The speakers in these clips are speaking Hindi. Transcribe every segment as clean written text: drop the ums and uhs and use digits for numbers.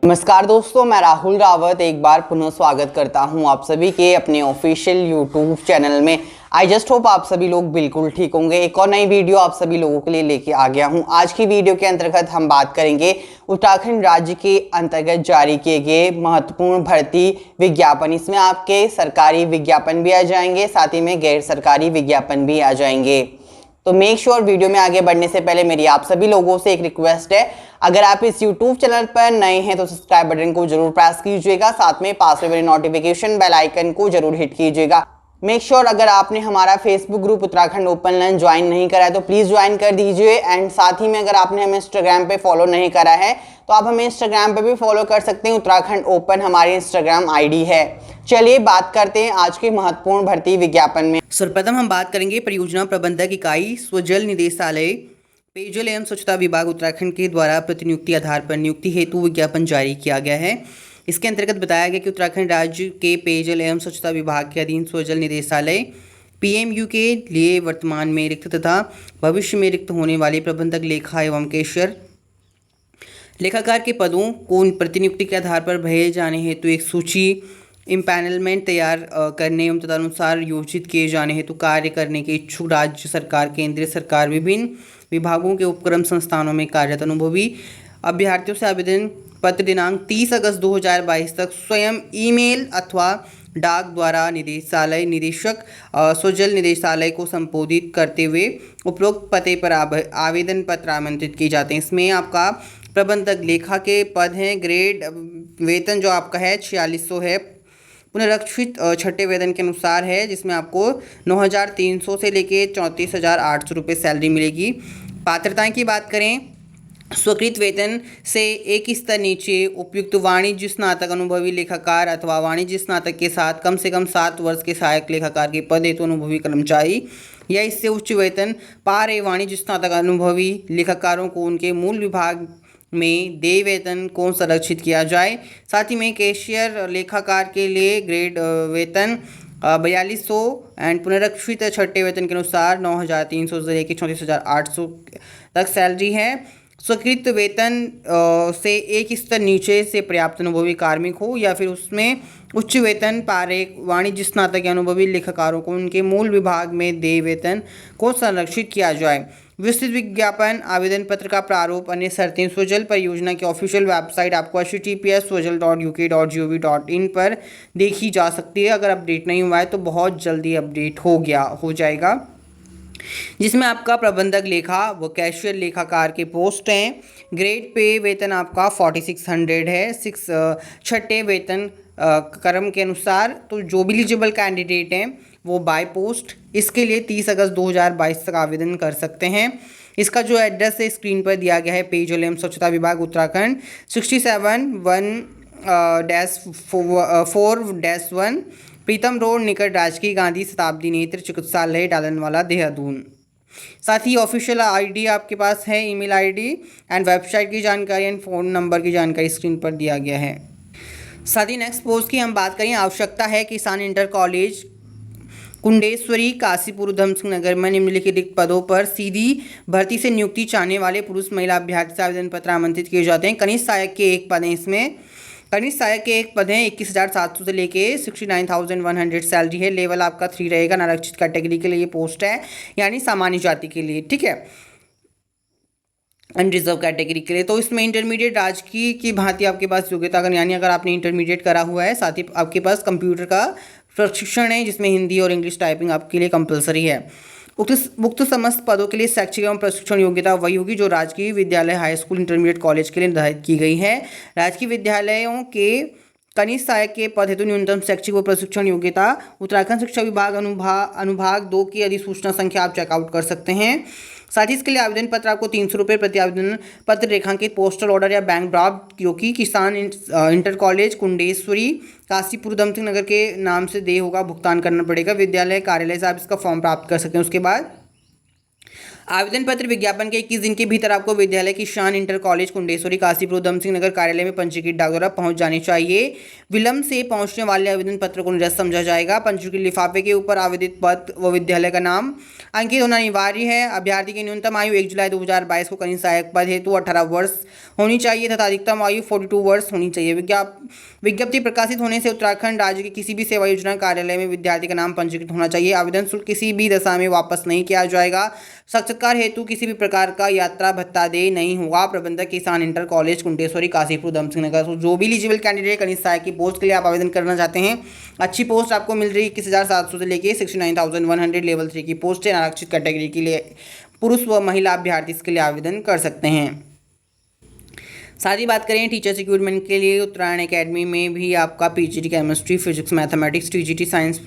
नमस्कार दोस्तों, मैं राहुल रावत एक बार पुनः स्वागत करता हूं आप सभी के अपने ऑफिशियल यूट्यूब चैनल में। आई जस्ट होप आप सभी लोग बिल्कुल ठीक होंगे। एक और नई वीडियो आप सभी लोगों के लिए लेके आ गया हूं। आज की वीडियो के अंतर्गत हम बात करेंगे उत्तराखंड राज्य के अंतर्गत जारी किए गए महत्वपूर्ण भर्ती विज्ञापन। इसमें आपके सरकारी विज्ञापन भी आ जाएंगे, साथ ही में गैर सरकारी विज्ञापन भी आ जाएंगे। तो मेक श्योर वीडियो में आगे बढ़ने से पहले मेरी आप सभी लोगों से एक रिक्वेस्ट है, अगर आप इस YouTube चैनल पर नए हैं तो सब्सक्राइब बटन को जरूर प्रेस कीजिएगा, साथ में पास में बने नोटिफिकेशन बेल आइकन को जरूर हिट कीजिएगा। मेक श्योर अगर आपने हमारा Facebook group Uttarakhand open learn join नहीं करा है तो प्लीज ज्वाइन कर दीजिए। एंड साथ ही में अगर आपने हमें इंस्टाग्राम पे फॉलो नहीं करा है तो आप हमें इंस्टाग्राम पे भी फॉलो कर सकते हैं। उत्तराखंड ओपन हमारी इंस्टाग्राम आईडी है। चलिए बात करते हैं आज के महत्वपूर्ण भर्ती विज्ञापन में। सर्वप्रथम हम बात करेंगे परियोजना प्रबंधक इकाई स्वजल निदेशालय पेयजल एवं स्वच्छता विभाग उत्तराखंड के द्वारा प्रतिनियुक्ति आधार पर नियुक्ति हेतु विज्ञापन जारी किया गया है। इसके अंतर्गत बताया गया कि उत्तराखंड राज्य के पेयजल एवं स्वच्छता विभाग के अधीन स्वजल निदेशालय PMU के लिए वर्तमान में रिक्त तथा भविष्य में रिक्त होने वाले प्रबंधक लेखा एवं कैशियर लेखाकार के पदों को प्रतिनियुक्ति के आधार पर भरे जाने हेतु एक सूची इम्पैनलमेंट तैयार करने एवं तदनुसार योजित किए जाने हेतु कार्य करने के इच्छुक राज्य सरकार, केंद्रीय सरकार, विभिन्न विभागों के उपक्रम संस्थानों में कार्यरत अनुभवी अभ्यर्थियों से आवेदन पत्र दिनांक 30 अगस्त 2022 तक स्वयं ईमेल अथवा डाक द्वारा निदेशालय निदेशक स्वजल निदेशालय को संबोधित करते हुए उपरोक्त पते पर आवेदन पत्र आमंत्रित किए जाते हैं। इसमें आपका प्रबंधक लेखा के पद हैं। ग्रेड वेतन जो आपका है 4600 है। पुनरीक्षित छठे वेतन के अनुसार है, जिसमें आपको 9300 से लेके 34,800 रुपये सैलरी मिलेगी। पात्रताएं की बात करें, स्वीकृत वेतन से एक स्तर नीचे उपयुक्त वाणिज्य स्नातक अनुभवी लेखाकार अथवा वाणिज्य स्नातक के साथ कम से कम 7 वर्ष के सहायक लेखाकार के पद हेतु अनुभवी कर्मचारी या इससे उच्च वेतन पा रहे वाणिज्य स्नातक अनुभवी लेखाकारों को उनके मूल विभाग में देय वेतन को संरक्षित किया जाए। साथ ही में कैशियर लेखाकार के लिए ग्रेड वेतन 4200 एंड पुनरीक्षित छठे वेतन के अनुसार 9300 से लेकर 34,800 तक सैलरी है। स्वीकृत वेतन से एक स्तर नीचे से पर्याप्त अनुभवी कार्मिक हो या फिर उसमें उच्च वेतन पा रहे वाणिज्य स्नातक या अनुभवी लेखाकारों को उनके मूल विभाग में देय वेतन को संरक्षित किया जाए। विस्तृत विज्ञापन आवेदन पत्र का प्रारूप अन्य शर्तें स्वजल परियोजना की ऑफिशियल वेबसाइट आपको https://swajal.uk.in पर देखी जा सकती है। अगर अपडेट नहीं हुआ है तो बहुत जल्दी अपडेट हो जाएगा, जिसमें आपका प्रबंधक लेखा व कैशियर लेखाकार के पोस्ट हैं। ग्रेड पे वेतन आपका 4600 है। छठे वेतन क्रम के अनुसार तो जो भी एलिजिबल कैंडिडेट हैं वो बाय पोस्ट इसके लिए 30 अगस्त 2022 तक आवेदन कर सकते हैं। इसका जो एड्रेस है स्क्रीन पर दिया गया है, पेयजल एवं स्वच्छता विभाग उत्तराखंड 67-1-4-1 प्रीतम रोड निकट राजकीय गांधी शताब्दी नेत्र चिकित्सालय डालनवाला देहरादून। साथ ही ऑफिशियल आईडी आपके पास है, ईमेल आईडी एंड वेबसाइट की जानकारी एंड फ़ोन नंबर की जानकारी स्क्रीन पर दिया गया है। साथ ही नेक्स्ट पोस्ट की हम बात करें, आवश्यकता है किसान इंटर कॉलेज कुंडेश्वरी काशीपुर उधम सिंह नगर में निम्नलिखित रिक्त पदों पर सीधी भर्ती से नियुक्ति चाहने वाले पुरुष महिला अभ्यर्थी से आवेदन पत्र आमंत्रित किए जाते हैं। कनिष्ठ सहायक के एक पद हैं। इसमें कनिष्ठ सहायक के एक पद हैं। 21,700 से लेके 69,100 सैलरी है। लेवल आपका 3 रहेगा। अनारक्षित कैटेगरी के लिए ये पोस्ट है, यानी सामान्य जाति के लिए, ठीक है, अनरिजर्व कैटेगरी के लिए। तो इसमें इंटरमीडिएट राजकीय की भांति आपके पास योग्यता यानी अगर आपने इंटरमीडिएट करा हुआ है, साथ ही आपके पास कंप्यूटर का प्रशिक्षण है जिसमें हिंदी और इंग्लिश टाइपिंग आपके लिए कंपलसरी है। उक्त समस्त पदों के लिए शैक्षिक एवं प्रशिक्षण योग्यता वही होगी जो राजकीय विद्यालय, हाई स्कूल, इंटरमीडिएट कॉलेज के लिए निर्धारित की गई है। राजकीय विद्यालयों के कनिष्ठ सहायक के पद हेतु न्यूनतम शैक्षिक व प्रशिक्षण योग्यता उत्तराखंड शिक्षा विभाग अनुभाग 2 की अधिसूचना संख्या आप चेकआउट कर सकते हैं। साथ ही इसके लिए आवेदन पत्र आपको 300 रुपये प्रति आवेदन पत्र रेखांकित पोस्टल ऑर्डर या बैंक ड्राफ्ट जो कि किसान इंटर कॉलेज कुंडेश्वरी काशीपुर उधम सिंह नगर के नाम से देय होगा, भुगतान करना पड़ेगा। विद्यालय कार्यालय से आप इसका फॉर्म प्राप्त कर सकते हैं। उसके बाद आवेदन पत्र विज्ञापन के 21 दिन के भीतर आपको विद्यालय की शान इंटर कॉलेज कुंडेश्वरी काशीपुर उधम सिंह नगर कार्यालय में पंजीकृत डाक द्वारा पहुंच जानी चाहिए। विलंब से पहुंचने वाले आवेदन पत्र को निरस्त समझा जाएगा। पंजीकृत लिफाफे के ऊपर आवेदित पद व विद्यालय का नाम अंकित होना अनिवार्य है। अभ्यर्थी की न्यूनतम आयु 1 जुलाई 2022 को कनिष्ठ सहायक पद हेतु 18 वर्ष होनी चाहिए तथा अधिकतम आयु 42 वर्ष होनी चाहिए। विज्ञप्ति प्रकाशित होने से उत्तराखंड राज्य के किसी भी सेवा योजना कार्यालय में विद्यार्थी का नाम पंजीकृत होना चाहिए। आवेदन शुल्क किसी भी दशा में वापस नहीं किया जाएगा। साक्षात्कार हेतु किसी भी प्रकार का यात्रा भत्ता देय नहीं होगा। प्रबंधक किसान इंटर कॉलेज कुंडेश्वरी काशीपुर उधम सिंह नगर। जो भी एलिजिबल कैंडिडेट कनिष्ठ सहायक की पोस्ट के लिए आप आवेदन करना चाहते हैं, अच्छी पोस्ट आपको मिल रही है 21,700 से लेके 69,100 लेवल 3 की पोस्ट है। आरक्षित कैटेगरी के लिए पुरुष व महिला अभ्यर्थी इसके लिए आवेदन कर सकते हैं। साथ ही बात करें टीचर्स रिक्रूटमेंट के लिए, उत्तरायण एकेडमी में भी आपका PGT chemistry, physics, mathematics, TGT science,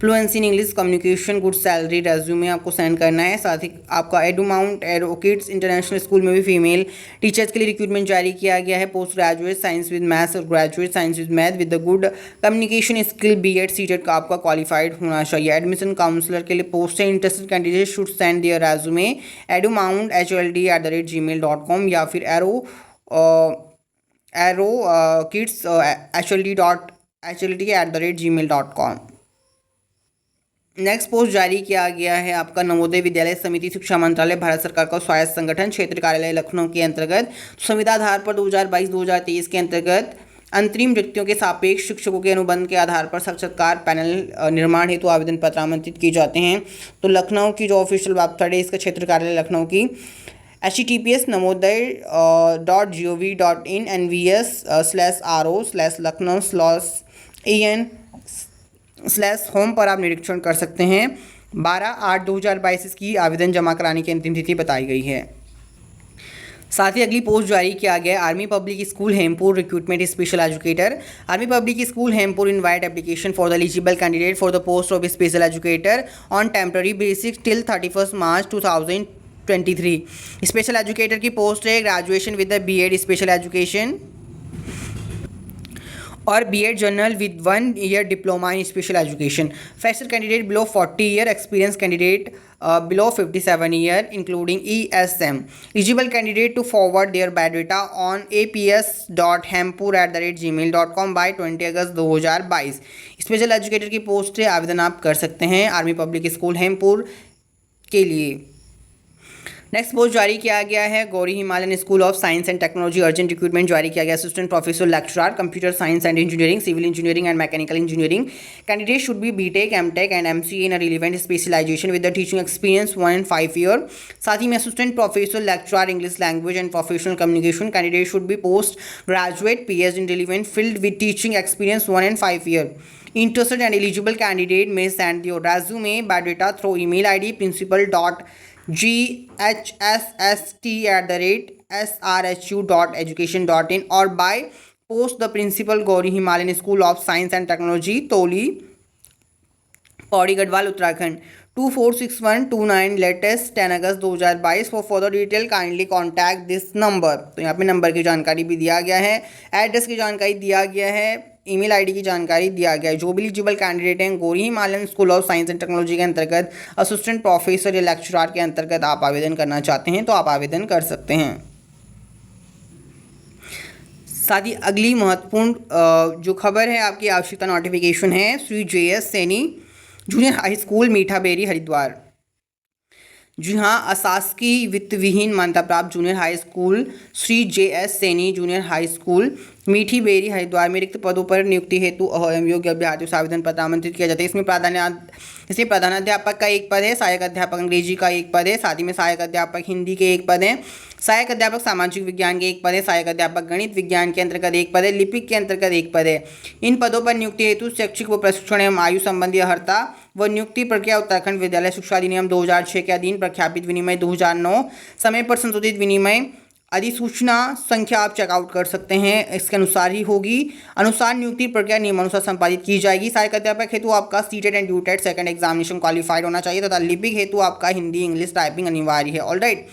fluency in English communication, good salary, resume आपको सेंड करना है। साथ ही आपका एडुमाउंट एरो किड्स इंटरनेशनल स्कूल में भी फीमेल टीचर्स के लिए रिक्रूटमेंट जारी किया गया है। Post graduate science with maths और graduate science with math with the good communication skill BEd CTET का आपका क्वालिफाइड होना चाहिए। एडमिशन काउंसलर के लिए पोस्ट है। Interested candidate should send their resume edumount@hld@gmail.com या फिर kids@hld@gmail.com। नेक्स्ट पोस्ट जारी किया गया है आपका नवोदय विद्यालय समिति शिक्षा मंत्रालय भारत सरकार का स्वायत्त संगठन क्षेत्र कार्यालय लखनऊ के अंतर्गत संविदा आधार पर 2022-2023 के अंतर्गत अंतरिम रिक्तियों के सापेक्ष शिक्षकों के अनुबंध के आधार पर साक्षात्कार पैनल निर्माण हेतु आवेदन पत्र आमंत्रित किए जाते हैं। तो लखनऊ की जो ऑफिशियल वेबसाइट है इसका क्षेत्र कार्यालय लखनऊ की https://navodaya.gov.in nvs/ro/लखनऊ/en/होम पर आप निरीक्षण कर सकते हैं। 12/8/2022 इसकी आवेदन जमा कराने की अंतिम तिथि बताई गई है। साथ ही अगली पोस्ट जारी किया गया Army Public School Hempur recruitment special educator. Army Public School Hempur invite application for the eligible candidate for the post of special educator on temporary basis till 31 March 2023। Special educator की पोस्ट है graduation with the BEd special education और BEd general with 1 year diploma in special education. Fresher candidate below 40 year, experience candidate below 57 year including ESM. Eligible candidate to forward their biodata on aps.hempur@gmail.com by 20 August 2022। Special educator की पोस्ट है, आवेदन आप कर सकते हैं आर्मी पब्लिक स्कूल हेमपुर के लिए। नेक्स्ट पोस्ट जारी किया गया है Gauri Himalayan school of science and technology urgent recruitment जारी किया गया assistant professor lecturer computer science and engineering, civil engineering and mechanical engineering. Candidate should be BTech, MTech and MCA in a relevant specialisation with the teaching experience 1 and 5 year। साथ ही में assistant professor lecturer English language and professional communication. Candidate should be post graduate PhD in relevant field with teaching experience 1 and 5 year। Interested and eligible candidate may send your resume biodata through email ID principal.ghsst@srhu.education.in or by post the principal Gauri Himalayan School of Science and Technology, Toli, Pauri Garhwal Uttarakhand 246129 latest 10 August 2022। For further detail kindly contact this number. तो यहाँ पे नंबर की जानकारी भी दिया गया है, एड्रेस की जानकारी दिया गया है, ईमेल आईडी की जानकारी दिया गया है। जो भी एलिजिबल कैंडिडेट हैं Gauri Himalayan school of science and technology के अंतर्गत असिस्टेंट प्रोफेसर या लेक्चरर के अंतर्गत आप आवेदन करना चाहते हैं तो आप आवेदन कर सकते हैं। साथ ही अगली महत्वपूर्ण जो खबर है आपकी आवश्यकता नोटिफिकेशन है Shri JS Saini junior high school मीठा बेरी हरिद्वार। जी हाँ, अशासकीय वित्त विहीन मान्यता प्राप्त junior high school Shri JS Saini junior high school मीठी बेरी हरिद्वार में रिक्त पदों पर नियुक्ति हेतु योग्य अभ्यर्थियों से आवेदन पत्र आमंत्रित किया जाता है। इसमें प्रधानाध्यापक का एक पद है, सहायक अध्यापक अंग्रेजी का एक पद है, साथ ही में सहायक अध्यापक हिंदी के एक पद है, सहायक अध्यापक सामाजिक विज्ञान के एक पद है, सहायक अध्यापक गणित विज्ञान के अंतर्गत एक पद है, लिपिक के अंतर्गत एक पद है। इन पदों पर नियुक्ति हेतु शैक्षिक व प्रशिक्षण एवं आयु संबंधी अर्हता व नियुक्ति प्रक्रिया उत्तराखंड विद्यालय शिक्षा अधिनियम 2006 के अधीन प्रख्यापित विनिमय 2009 समय पर संशोधित विनिमय अधिसूचना संख्या आप चेकआउट कर सकते हैं, इसके अनुसार ही होगी। अनुसार नियुक्ति प्रक्रिया नियमानुसार संपादित की जाएगी। सहायक अध्यापक हेतु आपका सीटेट एंड ड्यूटेट सेकंड एग्जामिनेशन क्वालिफाइड होना चाहिए तथा लिपिक हेतु आपका हिंदी इंग्लिश टाइपिंग अनिवार्य है। ऑलराइट,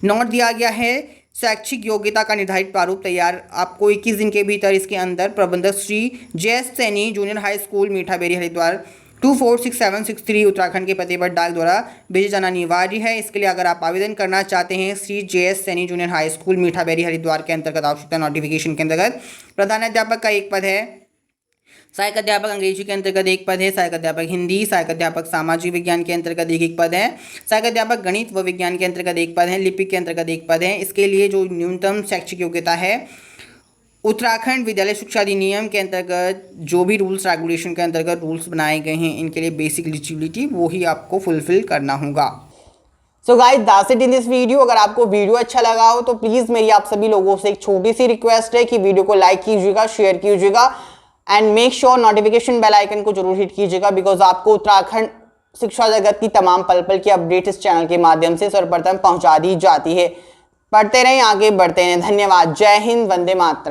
नोट दिया गया है शैक्षिक योग्यता का निर्धारित प्रारूप तैयार आपको 21 दिन के भीतर इसके अंदर प्रबंधक Shri JS Saini junior high school मीठा बेरी हरिद्वार 246763 उत्तराखंड के पते पर डाक द्वारा भेजा जाना अनिवार्य है। इसके लिए अगर आप आवेदन करना चाहते हैं Shri JS Saini junior high school Mithaberi Haridwar के अंतर्गत आवश्यकता नोटिफिकेशन के अंतर्गत प्रधानाध्यापक का एक पद है, सहायक अध्यापक अंग्रेजी के अंतर्गत एक पद है, सहायक अध्यापक हिंदी, सहायक अध्यापक सामाजिक विज्ञान के अंतर्गत एक पद है, सहायक अध्यापक गणित व विज्ञान के अंतर्गत एक पद है, लिपिक के अंतर्गत एक पद है। इसके लिए जो न्यूनतम शैक्षिक योग्यता है उत्तराखंड विद्यालय शिक्षा अधिनियम के अंतर्गत जो भी रूल्स रेगुलेशन के अंतर्गत रूल्स बनाए गए हैं इनके लिए बेसिक एलिजिबिलिटी वो ही आपको फुलफिल करना होगा। So guys that's it in this video. अगर आपको वीडियो अच्छा लगा हो तो प्लीज़ मेरी आप सभी लोगों से एक छोटी सी रिक्वेस्ट है कि वीडियो को लाइक कीजिएगा, शेयर कीजिएगा and make sure notification bell icon को जरूर हिट कीजिएगा, बिकॉज आपको उत्तराखंड शिक्षा जगत की तमाम पल पल की अपडेट इस चैनल के माध्यम से सर्वप्रथम पहुंचा दी जाती है। पढ़ते रहें, आगे बढ़ते रहें। धन्यवाद। जय हिंद, वंदे मातरम।